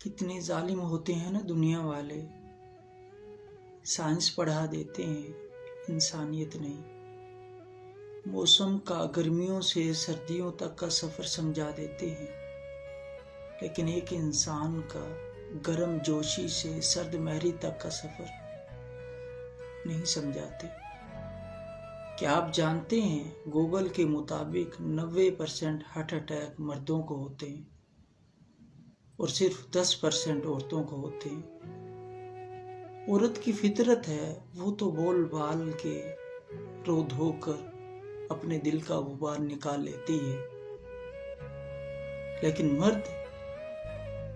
کتنے ظالم ہوتے ہیں نا دنیا والے، سائنس پڑھا دیتے ہیں، انسانیت نہیں۔ موسم کا گرمیوں سے سردیوں تک کا سفر سمجھا دیتے ہیں، لیکن ایک انسان کا گرم جوشی سے سرد مہری تک کا سفر نہیں سمجھاتے۔ کیا آپ جانتے ہیں گوگل کے مطابق 90% ہارٹ اٹیک مردوں کو ہوتے ہیں اور صرف 10% عورتوں کو ہوتے ہیں۔ عورت کی فطرت ہے، وہ تو بول بال کے رو دھو کر اپنے دل کا غبار نکال لیتی ہے، لیکن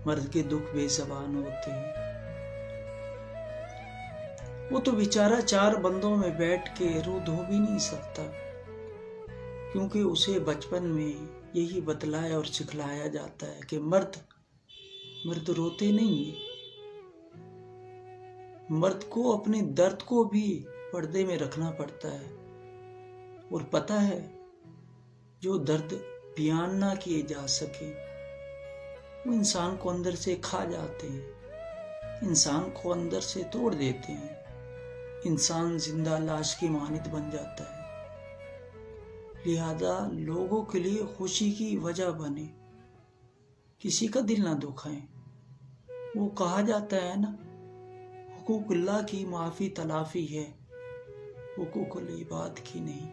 مرد کے دکھ بے زبان ہوتے ہیں۔ وہ تو بیچارہ 4 بندوں میں بیٹھ کے رو دھو بھی نہیں سکتا، کیونکہ اسے بچپن میں یہی بتلایا اور سکھلایا جاتا ہے کہ مرد روتے نہیں ہیں۔ مرد کو اپنے درد کو بھی پردے میں رکھنا پڑتا ہے، اور پتہ ہے جو درد بیان نہ کیے جا سکے وہ انسان کو اندر سے کھا جاتے ہیں، انسان کو اندر سے توڑ دیتے ہیں، انسان زندہ لاش کی مانند بن جاتا ہے۔ لہذا لوگوں کے لیے خوشی کی وجہ بنے، کسی کا دل نہ دکھائیں۔ وہ کہا جاتا ہے نا، حقوق اللہ کی معافی تلافی ہے، حقوق العباد کی نہیں۔